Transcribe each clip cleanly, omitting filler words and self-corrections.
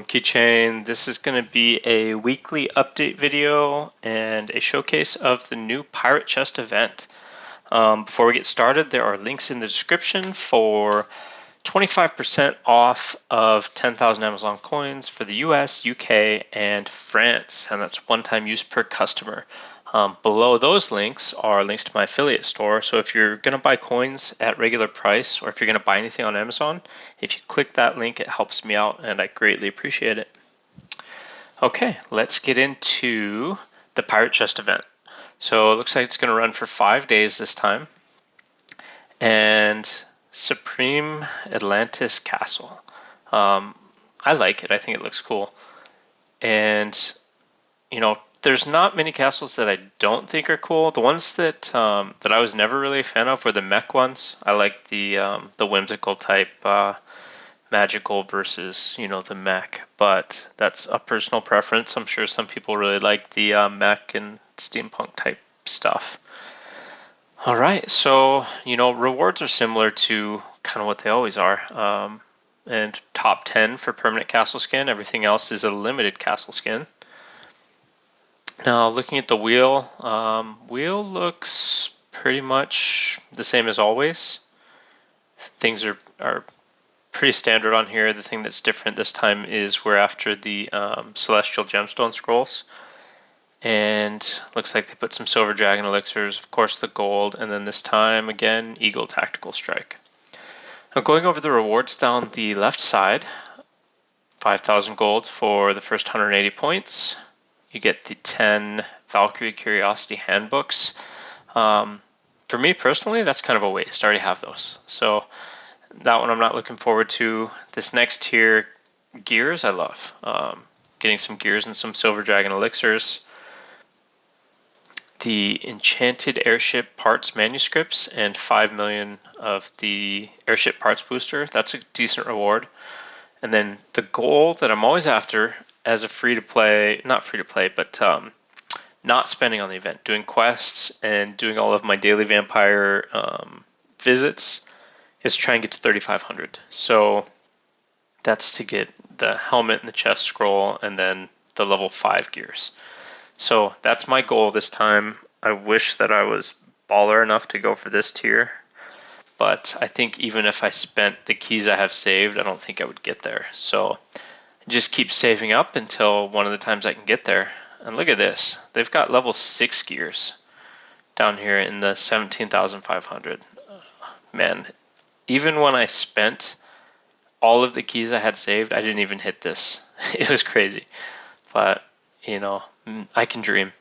keychain. This is going to be a weekly update video and a showcase of the new Pirate Chest event. Before we get started, there are links in the description for 25% off of 10,000 Amazon coins for the US, UK, and France, and that's one-time use per customer. Below those links are links to my affiliate store. So if you're going to buy coins at regular price, or if you're going to buy anything on Amazon, if you click that link, it helps me out and I greatly appreciate it. Okay, let's get into the Pirate Chest event. So it looks like it's going to run for 5 days this time. And Supreme Atlantis Castle. I like it. I think it looks cool. And, you know, there's not many castles that I don't think are cool. The ones that that I was never really a fan of were the mech ones. I like the whimsical type magical versus, you know, the mech. But that's a personal preference. I'm sure some people really like the mech and steampunk type stuff. All right, so, you know, rewards are similar to kind of what they always are. And top 10 for permanent castle skin. Everything else is a limited castle skin. Now, looking at the wheel, wheel looks pretty much the same as always. Things are pretty standard on here. The thing that's different this time is we're after the Celestial Gemstone Scrolls. And looks like they put some Silver Dragon Elixirs, of course the gold, and then this time, again, Eagle Tactical Strike. Now, going over the rewards down the left side, 5,000 gold for the first 180 points. You get the 10 Valkyrie Curiosity handbooks. For me personally, that's kind of a waste. I already have those. So that one I'm not looking forward to. This next tier, gears, I love. Getting some gears and some Silver Dragon Elixirs. The Enchanted Airship Parts Manuscripts and 5 million of the Airship Parts Booster. That's a decent reward. And then the goal that I'm always after as a free-to-play, not free-to-play, but not spending on the event, doing quests and doing all of my daily vampire visits, is try and get to 3,500. So that's to get the helmet and the chest scroll and then the level 5 gears. So that's my goal this time. I wish that I was baller enough to go for this tier, but I think even if I spent the keys I have saved, I don't think I would get there. So just keep saving up until one of the times I can get there. And look at this. They've got level 6 gears down here in the 17,500. Man, even when I spent all of the keys I had saved, I didn't even hit this. It was crazy. But, you know, I can dream.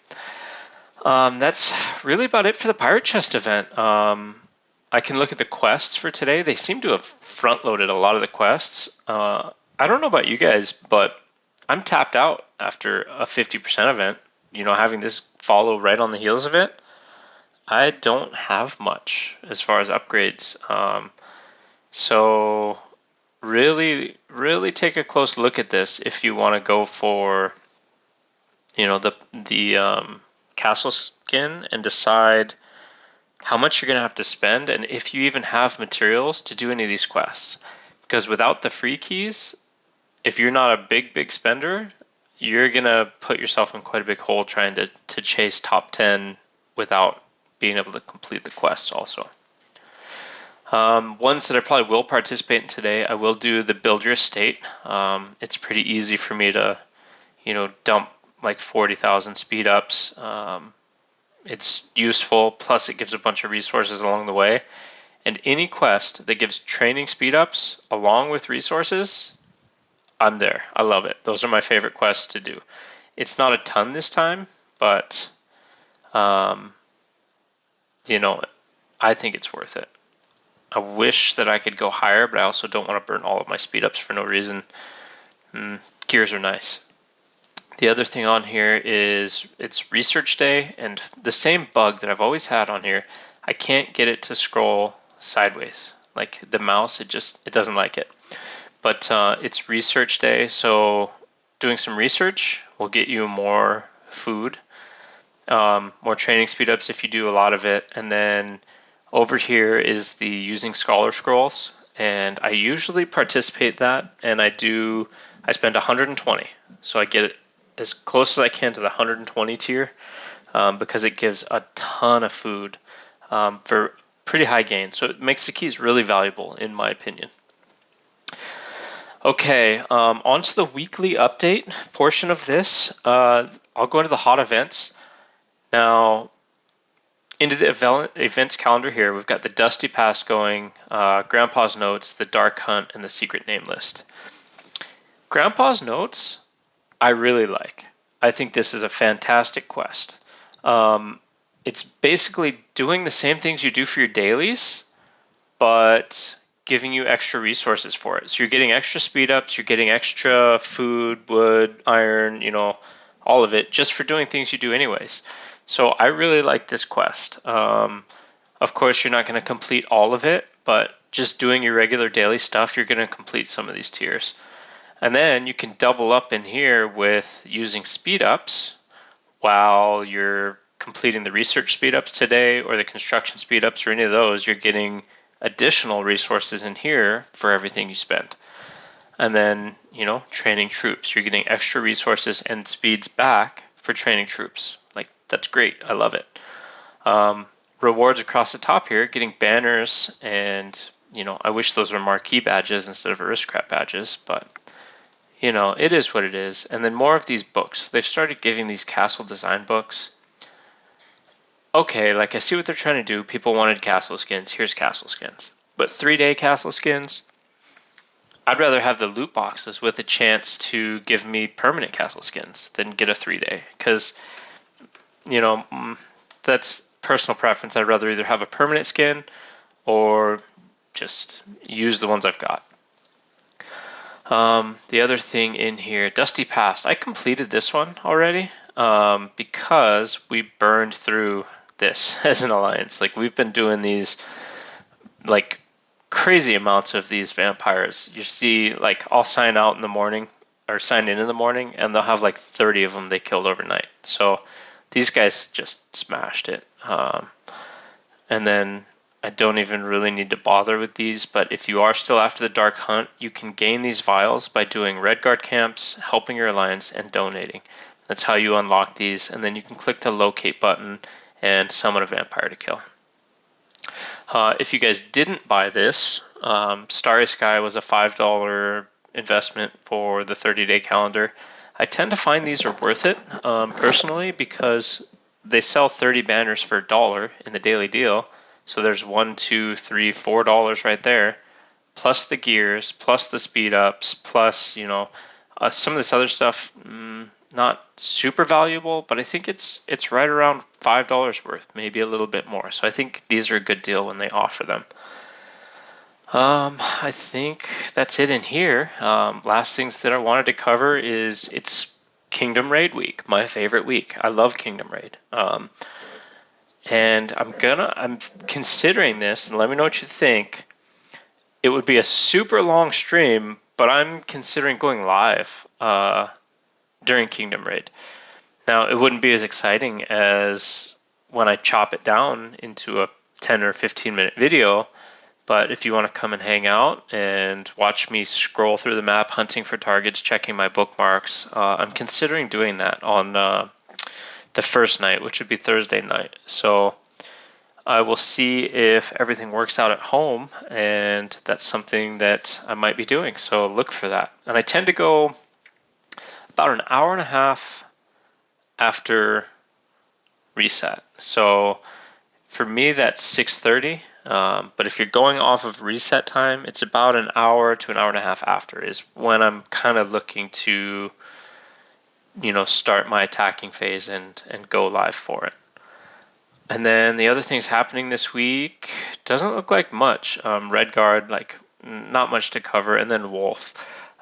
That's really about it for the Pirate Chest event. I can look at the quests for today. They seem to have front-loaded a lot of the quests. I don't know about you guys, but I'm tapped out after a 50% event. You know, having this follow right on the heels of it, I don't have much as far as upgrades. So really, really take a close look at this if you want to go for, you know, the castle skin and decide how much you're going to have to spend and if you even have materials to do any of these quests. Because without the free keys, if you're not a big spender, you're going to put yourself in quite a big hole trying to chase top 10 without being able to complete the quests also. Ones that I probably will participate in today, I will do the Build Your Estate. It's pretty easy for me to, you know, dump like 40,000 speed ups. It's useful, plus it gives a bunch of resources along the way. And any quest that gives training speed ups along with resources, I'm there. I love it. Those are my favorite quests to do. It's not a ton this time, but you know, I think it's worth it. I wish that I could go higher, but I also don't want to burn all of my speed ups for no reason. Gears are nice. The other thing on here is it's research day, and the same bug that I've always had on here, I can't get it to scroll sideways. Like the mouse, it doesn't like it. But it's research day, so doing some research will get you more food, more training speed ups if you do a lot of it. And then over here is the using scholar scrolls, and I usually participate that, and I do I spend 120. So I get it as close as I can to the 120 tier because it gives a ton of food for pretty high gain. So it makes the keys really valuable, in my opinion. Okay, on to the weekly update portion of this. I'll go into the hot events. Now, into the events calendar here, we've got the Dusty Pass going, Grandpa's Notes, the Dark Hunt, and the Secret Name List. Grandpa's Notes, I really like. I think this is a fantastic quest. It's basically doing the same things you do for your dailies, but giving you extra resources for it. So you're getting extra speed ups, you're getting extra food, wood, iron, all of it just for doing things you do anyways. So I really like this quest. Of course, you're not going to complete all of it, but just doing your regular daily stuff, you're going to complete some of these tiers. And then you can double up in here with using speed ups while you're completing the research speed ups today or the construction speed ups or any of those. You're getting additional resources in here for everything you spend. And then, training troops. You're getting extra resources and speeds back for training troops. Like, that's great. I love it. Rewards across the top here, getting banners and, I wish those were marquee badges instead of aristocrat badges, but, it is what it is. And then more of these books. They've started giving these castle design books. Okay, like I see what they're trying to do. People wanted castle skins. Here's castle skins. But 3-day castle skins, I'd rather have the loot boxes with a chance to give me permanent castle skins than get a 3-day. Because, that's personal preference. I'd rather either have a permanent skin or just use the ones I've got. The other thing in here, Dusty Past. I completed this one already because we burned through this as an alliance. Like, we've been doing these like crazy amounts of these vampires. You see, like, I'll sign out in the morning or sign in the morning and they'll have like 30 of them they killed overnight. So these guys just smashed it. And then I don't even really need to bother with these, but if you are still after the Dark Hunt, you can gain these vials by doing Red Guard camps, helping your alliance, and donating. That's how you unlock these, and then you can click the locate button and summon a vampire to kill. If you guys didn't buy this, Starry Sky was a $5 investment for the 30-day calendar. I tend to find these are worth it personally because they sell 30 banners for $1 in the daily deal. So there's $1, $2, $3, $4 right there, plus the gears, plus the speed ups, plus some of this other stuff. Not super valuable, but I think it's right around $5 worth, maybe a little bit more. So I think these are a good deal when they offer them. I think that's it in here. Last things that I wanted to cover is it's Kingdom Raid week, my favorite week. I love Kingdom Raid. And I'm considering this, and let me know what you think. It would be a super long stream, but I'm considering going live during Kingdom Raid. Now, it wouldn't be as exciting as when I chop it down into a 10 or 15 minute video, but if you want to come and hang out and watch me scroll through the map, hunting for targets, checking my bookmarks, I'm considering doing that on the first night, which would be Thursday night. So I will see if everything works out at home, and that's something that I might be doing. So look for that. And I tend to go about an hour and a half after reset. So for me, that's 6:30. But if you're going off of reset time, it's about an hour to an hour and a half after is when I'm kind of looking to, start my attacking phase and go live for it. And then the other things happening this week doesn't look like much. Red Guard, not much to cover, and then Wolf.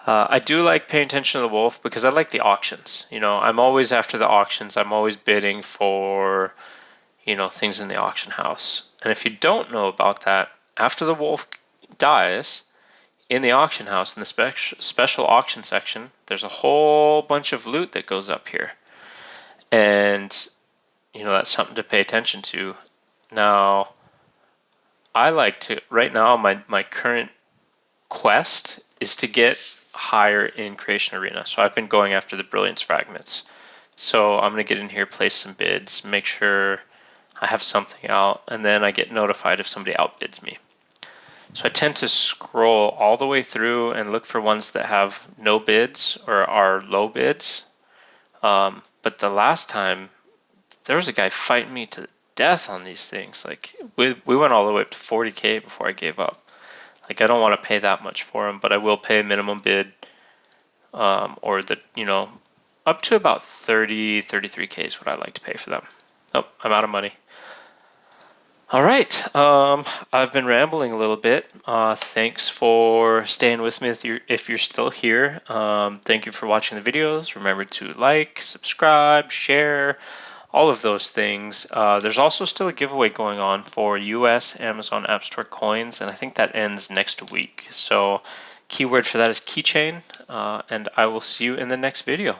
I do like paying attention to the Wolf because I like the auctions. I'm always after the auctions. I'm always bidding for, things in the auction house. And if you don't know about that, after the Wolf dies, in the auction house, in the special auction section, there's a whole bunch of loot that goes up here. And, that's something to pay attention to. Now, I like to, right now, my current quest is to get higher in Creation Arena. So I've been going after the Brilliance Fragments. So I'm going to get in here, place some bids, make sure I have something out, and then I get notified if somebody outbids me. So I tend to scroll all the way through and look for ones that have no bids or are low bids. But the last time, there was a guy fighting me to death on these things. Like we went all the way up to 40K before I gave up. Like I don't want to pay that much for them, but I will pay a minimum bid, or the up to about 33K is what I like to pay for them. Oh, I'm out of money. All right, I've been rambling a little bit. Thanks for staying with me if you're still here. Thank you for watching the videos. Remember to like, subscribe, share, all of those things. There's also still a giveaway going on for US Amazon App Store coins, and I think that ends next week. So keyword for that is keychain, and I will see you in the next video.